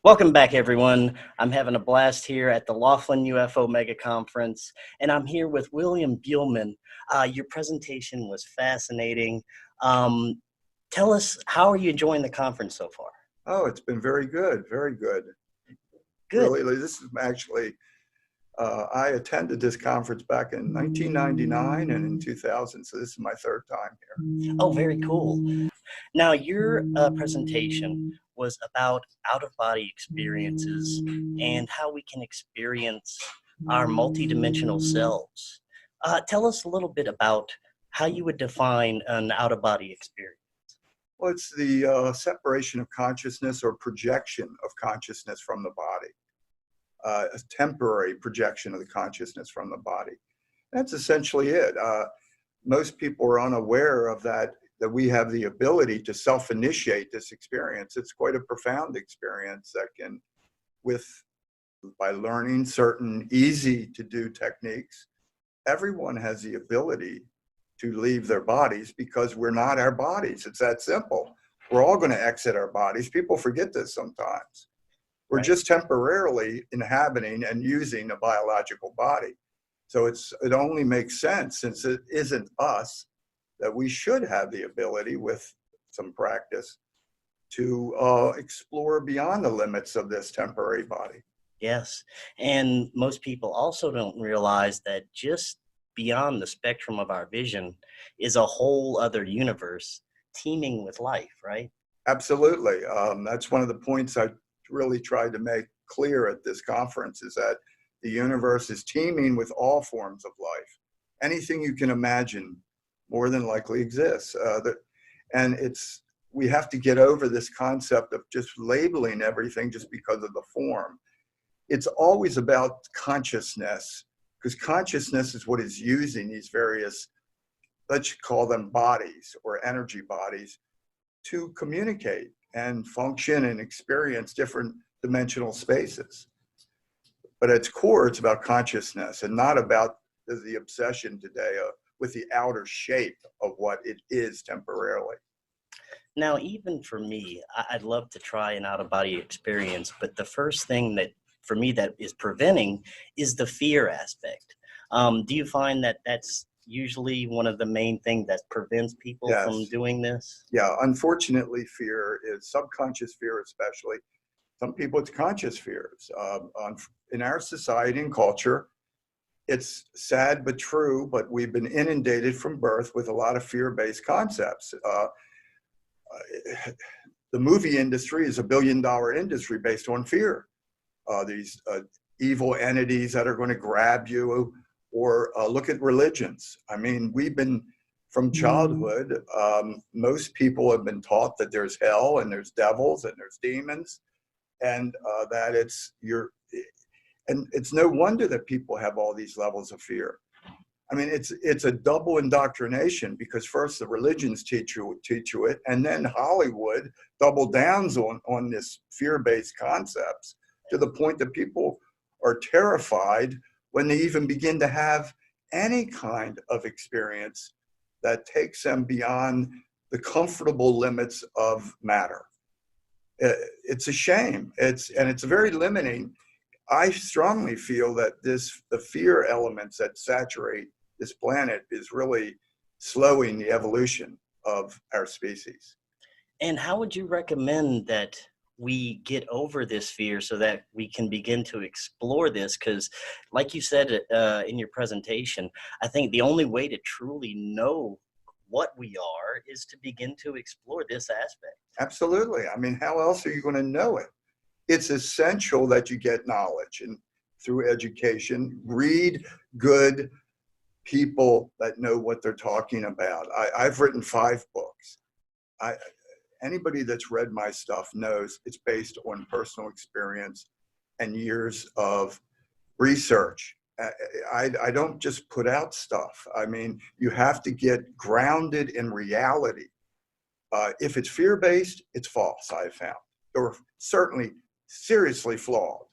Welcome back, everyone. I'm having a blast here at the Laughlin UFO Megacon, and I'm here with William Buhlman. Your presentation was fascinating. Um, Tell us, how are you enjoying the conference so far? Oh, it's been very good, very good. Good. Really, this is actually, I attended this conference back in 1999 and in 2000, so this is my third time here. Oh, very cool. Now, your presentation was about out-of-body experiences and how we can experience our multidimensional selves. Tell us a little bit about how you would define an out-of-body experience. Well, it's the separation of consciousness or projection of consciousness from the body, a temporary projection of the consciousness from the body. That's essentially it. Most people are unaware of that we have the ability to self-initiate this experience. It's quite a profound experience that can, by learning certain easy to do techniques, everyone has the ability to leave their bodies because we're not our bodies. It's that simple. We're all going to exit our bodies. People forget this sometimes. We're Right. just temporarily inhabiting and using a biological body. So it only makes sense, since it isn't us, that we should have the ability, with some practice, to explore beyond the limits of this temporary body. Yes. And most people also don't realize that just beyond the spectrum of our vision is a whole other universe teeming with life, right? Absolutely. That's one of the points I really tried to make clear at this conference, is that the universe is teeming with all forms of life. Anything you can imagine more than likely exists. And we have to get over this concept of just labeling everything just because of the form. It's always about consciousness, because consciousness is what is using these various, let's call them bodies or energy bodies, to communicate and function and experience different dimensional spaces. But at its core, it's about consciousness, and not about the obsession today with the outer shape of what it is temporarily. Now, even for me, I'd love to try an out of body experience, but the first thing that for me that is preventing is the fear aspect. Do you find that that's usually one of the main things that prevents people from Yes. doing this? Yeah. Unfortunately, fear is subconscious fear, especially. Some people, it's conscious fears. In our society and culture, it's sad but true, but we've been inundated from birth with a lot of fear-based concepts. The movie industry is a billion-dollar industry based on fear. These evil entities that are going to grab you, or look at religions. I mean, we've been, from childhood, most people have been taught that there's hell and there's devils and there's demons, and that and it's no wonder that people have all these levels of fear. I mean, it's a double indoctrination, because first the religions teach you it, and then Hollywood double downs on this fear-based concepts, to the point that people are terrified when they even begin to have any kind of experience that takes them beyond the comfortable limits of matter. It's a shame. It's very limiting. I strongly feel that the fear elements that saturate this planet is really slowing the evolution of our species. And how would you recommend that we get over this fear so that we can begin to explore this? Because, like you said in your presentation, I think the only way to truly know what we are is to begin to explore this aspect. Absolutely. I mean, how else are you going to know it? It's essential that you get knowledge, and through education, read good people that know what they're talking about. I've written 5 books. Anybody that's read my stuff knows it's based on personal experience and years of research. I don't just put out stuff. I mean, you have to get grounded in reality. If it's fear-based, it's false, I've found, or certainly seriously flawed.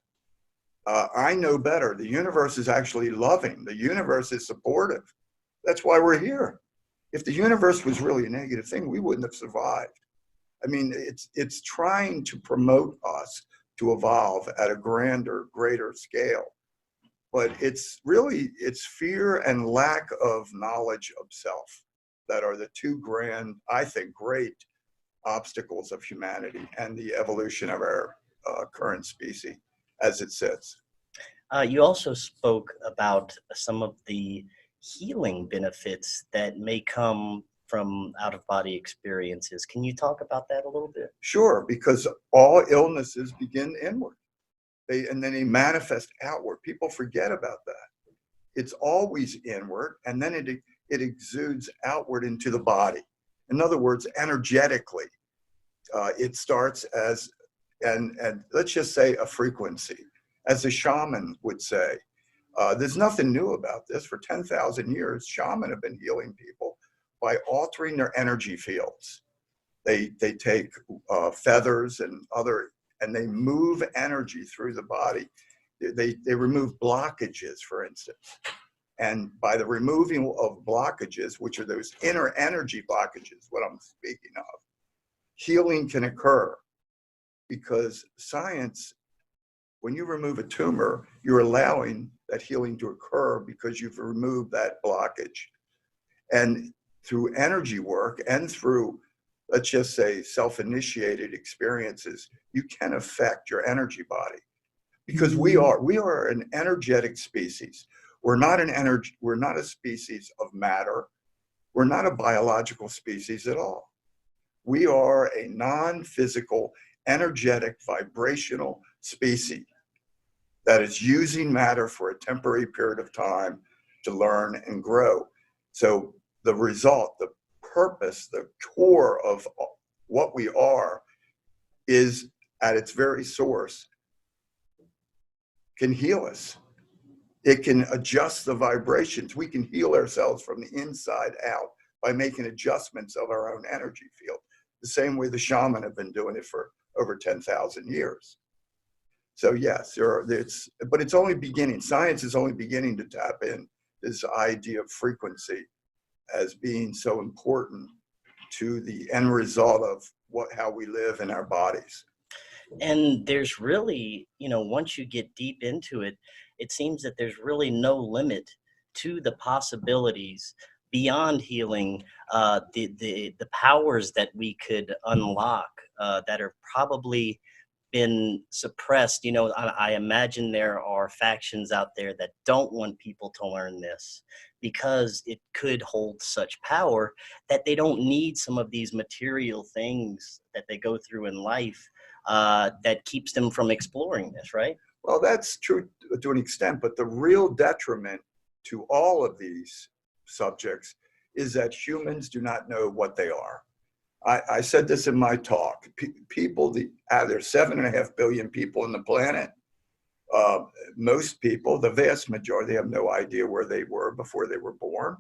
I know better. The universe is actually loving. The universe is supportive. That's why we're here. If the universe was really a negative thing, we wouldn't have survived. I mean, it's trying to promote us to evolve at a grander, greater scale. But it's fear and lack of knowledge of self that are the two grand, I think, great obstacles of humanity and the evolution of our current species as it sits. You also spoke about some of the healing benefits that may come from out of body experiences. Can you talk about that a little bit? Sure, because all illnesses begin inward. And then they manifest outward. People forget about that. It's always inward, and then it exudes outward into the body. In other words, energetically, it starts as, and let's just say a frequency. As a shaman would say, there's nothing new about this. For 10,000 years, shamans have been healing people by altering their energy fields. They take feathers and they move energy through the body. They remove blockages, for instance. And by the removing of blockages, which are those inner energy blockages, what I'm speaking of, healing can occur. Because science, when you remove a tumor, you're allowing that healing to occur because you've removed that blockage. And through energy work and through, let's just say, self-initiated experiences, you can affect your energy body. Because we are an energetic species. We're not a species of matter. We're not a biological species at all. We are a non-physical, energetic, vibrational species that is using matter for a temporary period of time to learn and grow. So the result, the purpose, the core of what we are is at its very source can heal us. It can adjust the vibrations. We can heal ourselves from the inside out by making adjustments of our own energy field. The same way the shaman have been doing it for over 10,000 years. So yes, but it's only beginning. Science is only beginning to tap in this idea of frequency as being so important to the end result of how we live in our bodies. And there's really, once you get deep into it, it seems that there's really no limit to the possibilities beyond healing, the powers that we could unlock that are probably been suppressed. I imagine there are factions out there that don't want people to learn this because it could hold such power that they don't need some of these material things that they go through in life that keeps them from exploring this, right? Well, that's true to an extent, but the real detriment to all of these subjects is that humans do not know what they are. I said this in my talk. People, there's 7.5 billion people on the planet. Most people, the vast majority, have no idea where they were before they were born.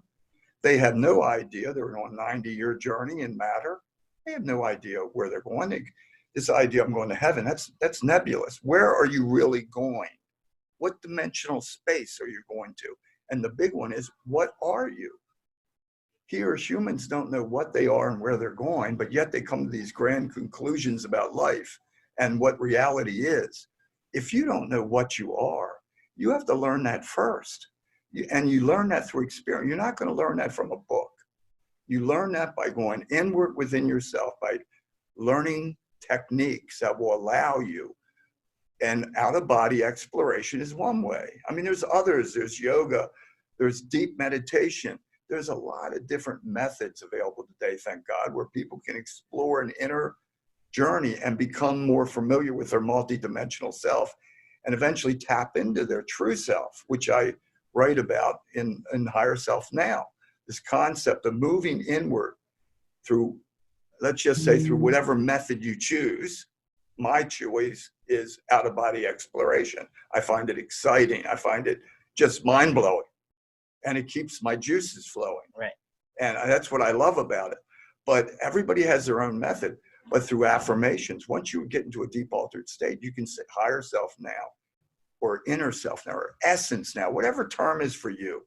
They have no idea they're on a 90-year journey in matter. They have no idea where they're going. This idea, I'm going to heaven, that's nebulous. Where are you really going? What dimensional space are you going to? And the big one is, what are you? Here, humans don't know what they are and where they're going, but yet they come to these grand conclusions about life and what reality is. If you don't know what you are, you have to learn that first. And you learn that through experience. You're not going to learn that from a book. You learn that by going inward within yourself, by learning techniques that will allow you. And out-of-body exploration is one way. I mean, there's others. There's yoga. There's deep meditation. There's a lot of different methods available today, thank God, where people can explore an inner journey and become more familiar with their multidimensional self and eventually tap into their true self, which I write about in Higher Self Now. This concept of moving inward through, let's just say, through whatever method you choose. My choice is out-of-body exploration. I find it exciting. I find it just mind-blowing. And it keeps my juices flowing. Right. And that's what I love about it. But everybody has their own method. But through affirmations, once you get into a deep altered state, you can say higher self now, or inner self now, or essence now, whatever term is for you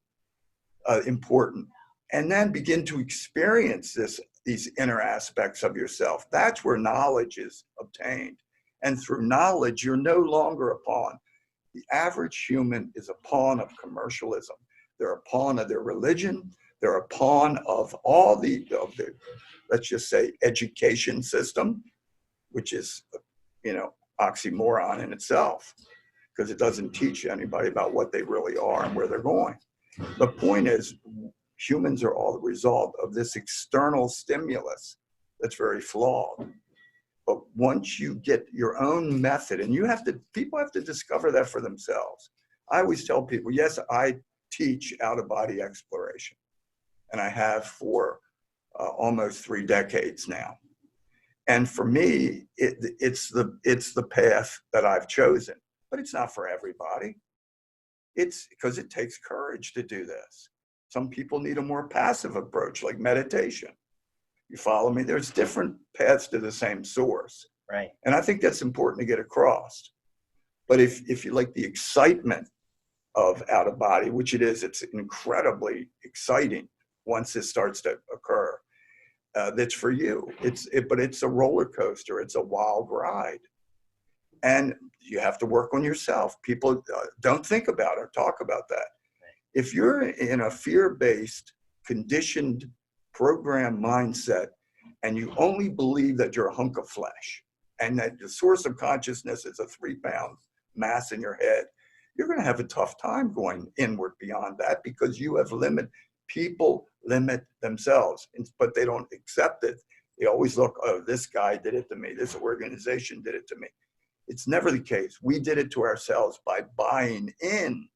important. And then begin to experience these inner aspects of yourself. That's where knowledge is obtained. And through knowledge, you're no longer a pawn. The average human is a pawn of commercialism. They're a pawn of their religion. They're a pawn of all the let's just say, education system, which is, oxymoron in itself, because it doesn't teach anybody about what they really are and where they're going. The point is, humans are all the result of this external stimulus that's very flawed. But once you get your own method, and people have to discover that for themselves. I always tell people, yes, I teach out-of-body exploration, and I have for almost 3 decades now. And for me, it's the path that I've chosen, but it's not for everybody. It's because it takes courage to do this. Some people need a more passive approach, like meditation. You follow me? There's different paths to the same source. Right. And I think that's important to get across. But if you like the excitement of out of body, which it is, it's incredibly exciting once this starts to occur. That's for you. But it's a roller coaster. It's a wild ride. And you have to work on yourself. People don't think about or talk about that. If you're in a fear-based, conditioned, program mindset, and you only believe that you're a hunk of flesh, and that the source of consciousness is a 3-pound mass in your head, you're going to have a tough time going inward beyond that, because you have limit. People limit themselves, but they don't accept it. They always look, oh, this guy did it to me. This organization did it to me. It's never the case. We did it to ourselves by buying in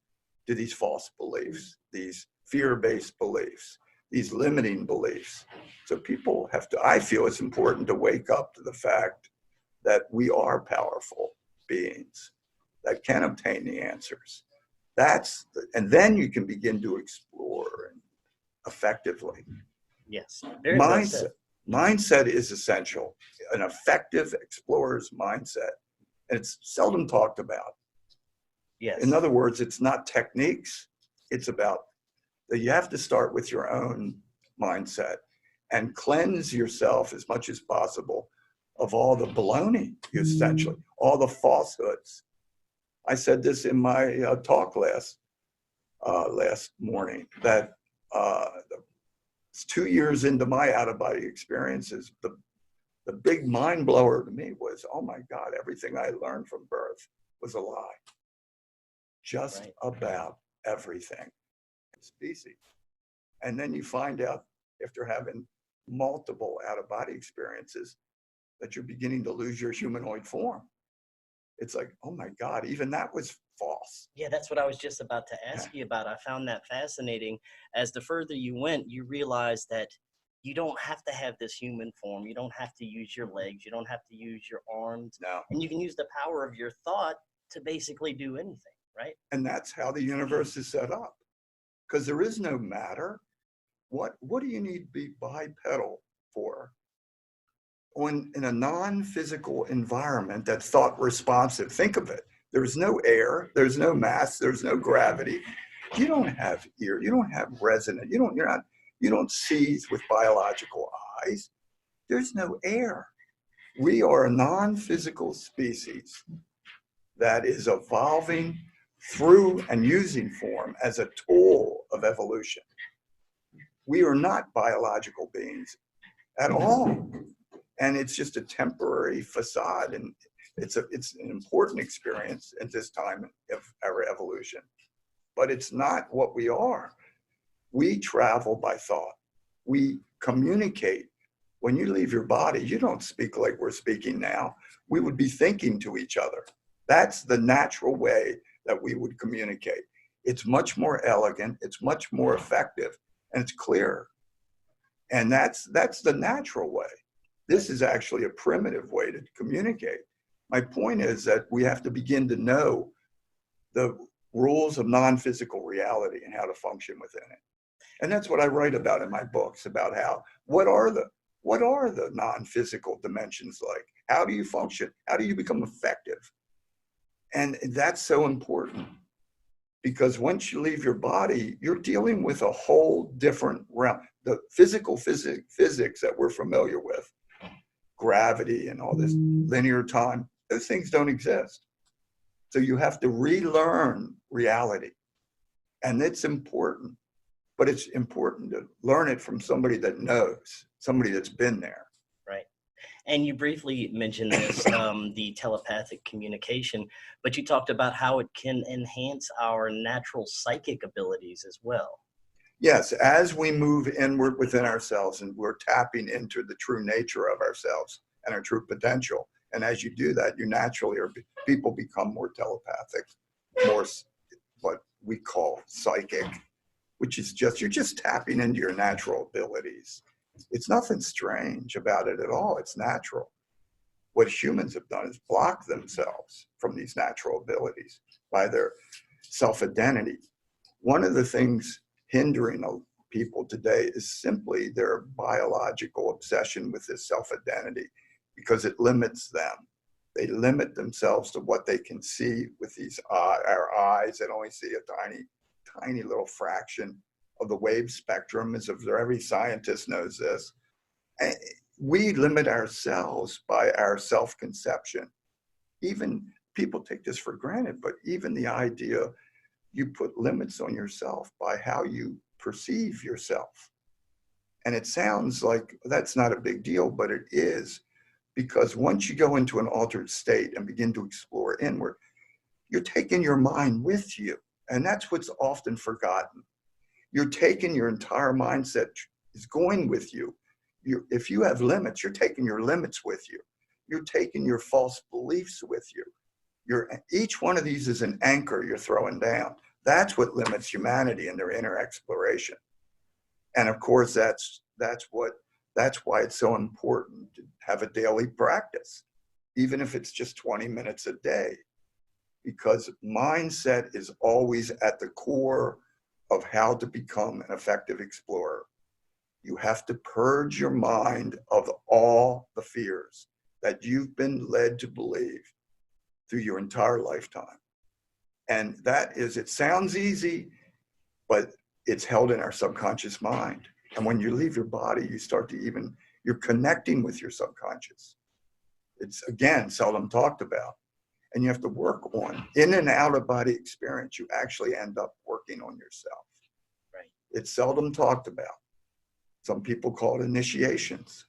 to these false beliefs, these fear-based beliefs, these limiting beliefs. So people have to, I feel it's important to wake up to the fact that we are powerful beings that can obtain the answers. And then you can begin to explore effectively. Yes. Very well said. Mindset is essential. An effective explorer's mindset. And it's seldom talked about. Yes. In other words, it's not techniques. It's about that you have to start with your own mindset and cleanse yourself as much as possible of all the baloney, essentially, all the falsehoods. I said this in my talk last morning, that it's 2 years into my out-of-body experiences. The big mind blower to me was, oh my God, everything I learned from birth was a lie. Just right. About everything. Species. And then you find out, after having multiple out-of-body experiences, that you're beginning to lose your humanoid form. It's like, oh my God, even that was false. Yeah, that's what I was just about to ask you about. I found that fascinating. As the further you went, you realized that you don't have to have this human form. You don't have to use your legs. You don't have to use your arms. No. And you can use the power of your thought to basically do anything, right? And that's how the universe is set up. Because there is no matter. What do you need to be bipedal for? When in a non-physical environment that's thought responsive, think of it. There's no air, there's no mass, there's no gravity. You don't have ear, you don't have resonance, you don't see with biological eyes. There's no air. We are a non-physical species that is evolving through and using form as a tool of evolution. We are not biological beings at all. And it's just a temporary facade, and it's an important experience at this time of our evolution. But it's not what we are. We travel by thought. We communicate. When you leave your body, you don't speak like we're speaking now. We would be thinking to each other. That's the natural way that we would communicate. It's much more elegant, it's much more effective, and it's clear. And that's the natural way. This is actually a primitive way to communicate. My point is that we have to begin to know the rules of non-physical reality and how to function within it. And that's what I write about in my books, about what are the non-physical dimensions like? How do you function? How do you become effective? And that's so important, because once you leave your body, you're dealing with a whole different realm. The physical physics that we're familiar with, gravity and all this linear time, Those things don't exist. So you have to relearn reality. And it's important, but it's important to learn it from somebody that knows, somebody that's been there. Right. And you briefly mentioned this, the telepathic communication, but you talked about how it can enhance our natural psychic abilities as well. Yes, as we move inward within ourselves and we're tapping into the true nature of ourselves and our true potential. And as you do that, you naturally are, people become more telepathic, more what we call psychic, which is just, you're just tapping into your natural abilities. It's nothing strange about it at all. It's natural. What humans have done is block themselves from these natural abilities by their self-identity. One of the things hindering people today is simply their biological obsession with this self-identity, because it limits them. They limit themselves to what they can see with these our eyes that only see a tiny, tiny little fraction of the wave spectrum, as if every scientist knows this. And we limit ourselves by our self-conception. Even people take this for granted, but even the idea, you put limits on yourself by how you perceive yourself. And it sounds like that's not a big deal, but it is, because once you go into an altered state and begin to explore inward, you're taking your mind with you. And that's what's often forgotten. You're taking your entire mindset is going with you. If you have limits, you're taking your limits with you. You're taking your false beliefs with you. Each one of these is an anchor you're throwing down. That's what limits humanity in their inner exploration. And of course, that's why it's so important to have a daily practice, even if it's just 20 minutes a day, because mindset is always at the core of how to become an effective explorer. You have to purge your mind of all the fears that you've been led to believe through your entire lifetime. And that is, it sounds easy, but it's held in our subconscious mind. And when you leave your body, you start to you're connecting with your subconscious. It's, again, seldom talked about. And you have to work on, in and out of body experience, you actually end up working on yourself. Right. It's seldom talked about. Some people call it initiations.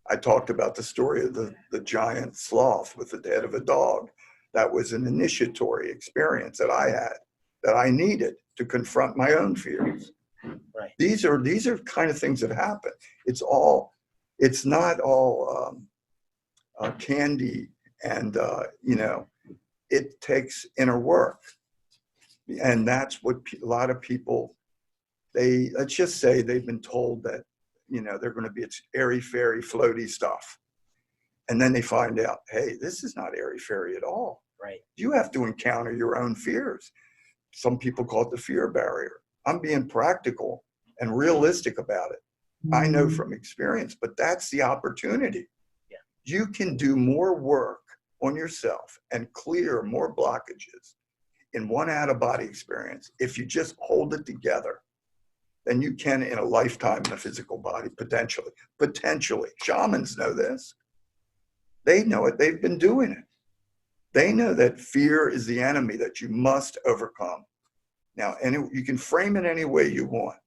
I talked about the story of the giant sloth with the head of a dog. That was an initiatory experience that I had, that I needed to confront my own fears. Right. These are kind of things that happen. It's not all candy, and it takes inner work. And that's what a lot of people, let's just say they've been told that, they're going to be, it's airy fairy floaty stuff. And then they find out, hey, this is not airy fairy at all. Right. You have to encounter your own fears. Some people call it the fear barrier. I'm being practical and realistic about it. I know from experience, but that's the opportunity. Yeah. You can do more work on yourself and clear more blockages in one out-of-body experience if you just hold it together than you can in a lifetime in a physical body, potentially. Shamans know this. They know it. They've been doing it. They know that fear is the enemy that you must overcome. Now, you can frame it any way you want,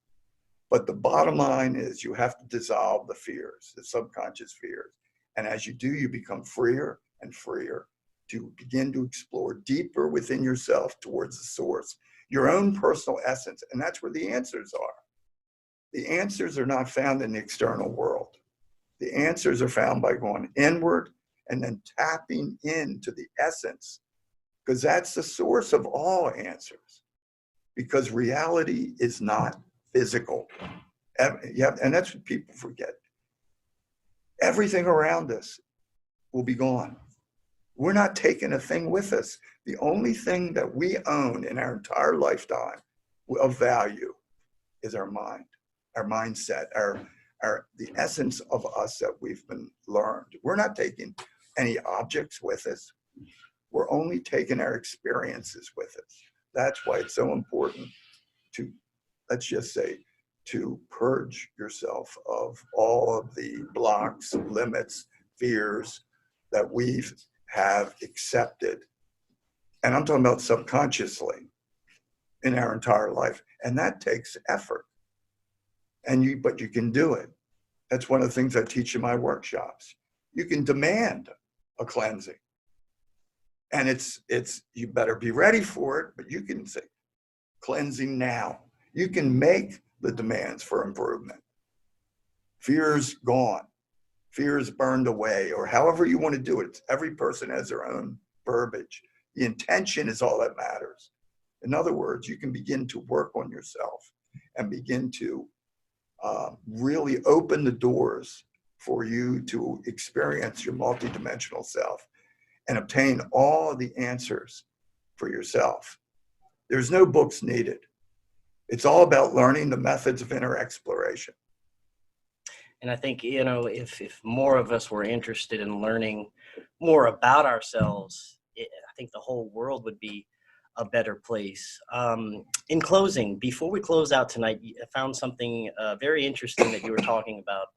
but the bottom line is you have to dissolve the fears, the subconscious fears. And as you do, you become freer and freer to begin to explore deeper within yourself towards the source, your own personal essence. And that's where the answers are. The answers are not found in the external world. The answers are found by going inward and then tapping into the essence, because that's the source of all answers. Because reality is not physical. And that's what people forget. Everything around us will be gone. We're not taking a thing with us. The only thing that we own in our entire lifetime of value is our mind, our mindset, the essence of us that we've been learned. We're not taking any objects with us. We're only taking our experiences with us. That's why it's so important to, let's just say, to purge yourself of all of the blocks, limits, fears that we've have accepted, and I'm talking about subconsciously, in our entire life. And that takes effort. But you can do it. That's one of the things I teach in my workshops. You can demand a cleansing. And it's you better be ready for it, but you can say, cleansing now. You can make the demands for improvement. Fear's gone. Fear's burned away, or however you want to do it. Every person has their own verbiage. The intention is all that matters. In other words, you can begin to work on yourself and begin to really open the doors for you to experience your multidimensional self and obtain all the answers for yourself. There's no books needed. It's all about learning the methods of inner exploration. And I think, if more of us were interested in learning more about ourselves, I think the whole world would be a better place. In closing, before we close out tonight, I found something very interesting that you were talking about,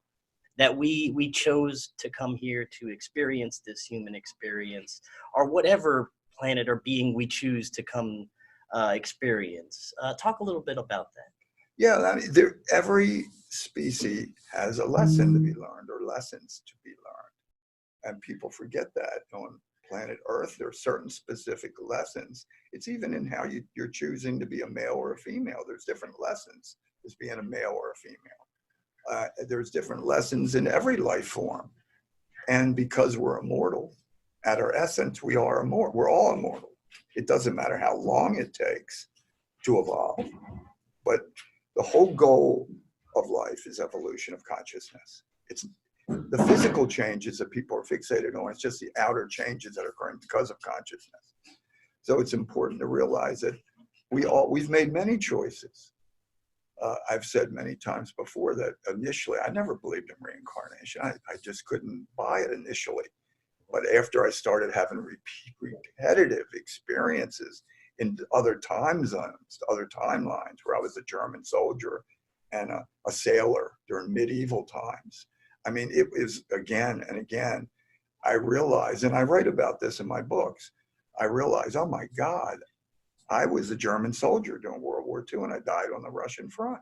that we chose to come here to experience this human experience, or whatever planet or being we choose to come experience. Talk a little bit about that. Yeah, I mean, every species has a lesson to be learned, or lessons to be learned. And people forget that. On planet Earth, there are certain specific lessons. It's even in how you're choosing to be a male or a female. There's different lessons as being a male or a female. There's different lessons in every life form. And because we're immortal, at our essence, we are immortal. We're all immortal. It doesn't matter how long it takes to evolve. But the whole goal of life is evolution of consciousness. It's the physical changes that people are fixated on. It's just the outer changes that are occurring because of consciousness. So it's important to realize that we've made many choices. I've said many times before that initially I never believed in reincarnation. I just couldn't buy it initially. But after I started having repetitive experiences in other time zones, other timelines, where I was a German soldier and a sailor during medieval times. I mean, it was again and again, I realized, and I write about this in my books, I realized, oh my God, I was a German soldier during World War II and I died on the Russian front.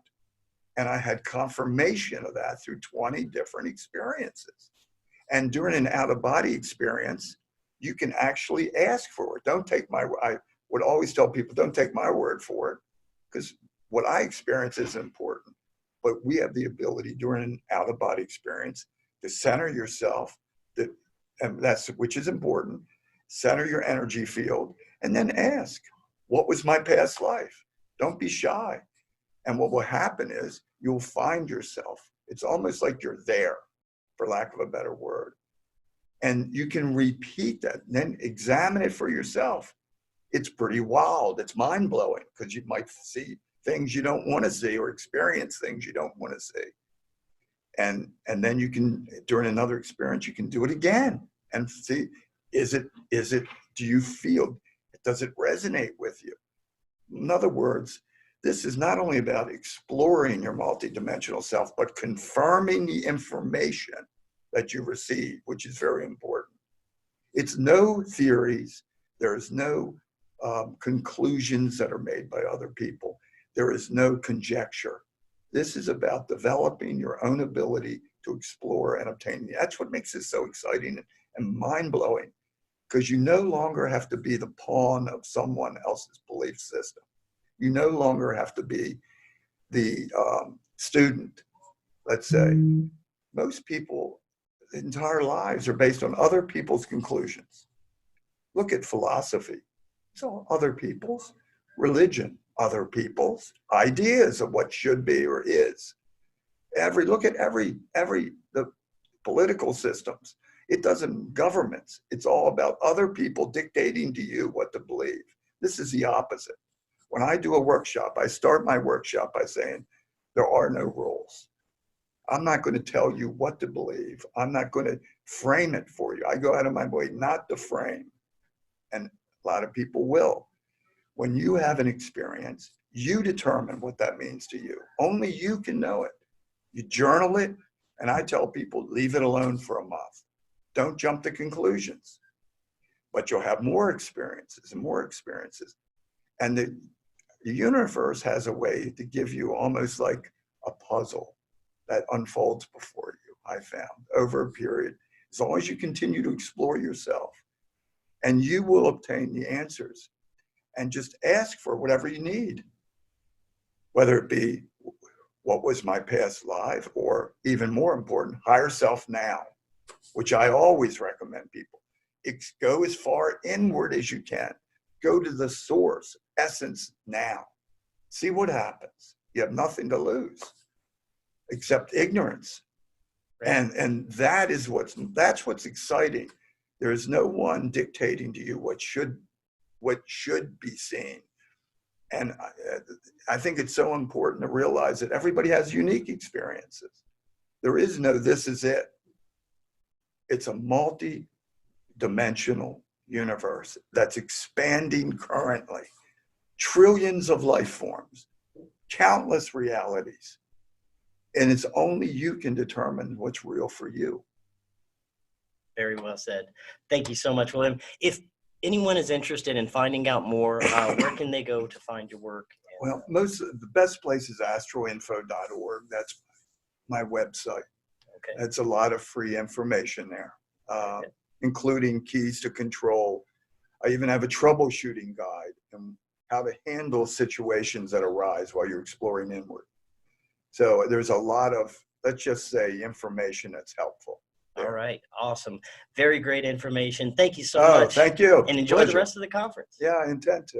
And I had confirmation of that through 20 different experiences. And during an out-of-body experience, you can actually ask for it. Don't take I would always tell people, don't take my word for it, because what I experience is important. But we have the ability during an out-of-body experience to center yourself, which is important, center your energy field, and then ask, what was my past life? Don't be shy. And what will happen is you'll find yourself. It's almost like you're there, for lack of a better word. And you can repeat that, and then examine it for yourself. It's pretty wild. It's mind-blowing, because you might see things you don't want to see, or experience things you don't want to see. And then you can, during another experience, you can do it again and see, do you feel, does it resonate with you? In other words, this is not only about exploring your multidimensional self, but confirming the information that you receive, which is very important. It's no theories. There's no conclusions that are made by other people. There is no conjecture. This is about developing your own ability to explore and obtain. That's what makes this so exciting and mind-blowing, because you no longer have to be the pawn of someone else's belief system. You no longer have to be the student, let's say. Most people, entire lives are based on other people's conclusions. Look at philosophy. It's all other people's. Religion, other people's ideas of what should be or is. Look at the political systems. It doesn't, governments. It's all about other people dictating to you what to believe. This is the opposite. When I do a workshop, I start my workshop by saying, there are no rules. I'm not going to tell you what to believe. I'm not going to frame it for you. I go out of my way not to frame. And a lot of people will. When you have an experience, you determine what that means to you. Only you can know it. You journal it, and I tell people, leave it alone for a month. Don't jump to conclusions. but you'll have more experiences and more experiences. And the universe has a way to give you almost like a puzzle that unfolds before you, I found, over a period. As long as you continue to explore yourself, and you will obtain the answers. And just ask for whatever you need, whether it be what was my past life, or even more important, higher self now, which I always recommend people. Go as far inward as you can. Go to the source, essence now. See what happens. You have nothing to lose except ignorance. Right. And that's what's exciting. There is no one dictating to you what should be seen. And I think it's so important to realize that everybody has unique experiences. There is no this is it. It's a multi-dimensional universe that's expanding currently. Trillions of life forms, countless realities. And it's only you can determine what's real for you. Very well said. Thank you so much, William. If anyone is interested in finding out more, where can they go to find your work? Well, the best place is astroinfo.org. That's my website. Okay. That's a lot of free information there, including keys to control. I even have a troubleshooting guide and how to handle situations that arise while you're exploring inward. So there's a lot of, let's just say, information that's helpful. All right. Awesome. Very great information. Thank you so much. Thank you. And enjoy the rest of the conference. Yeah, I intend to.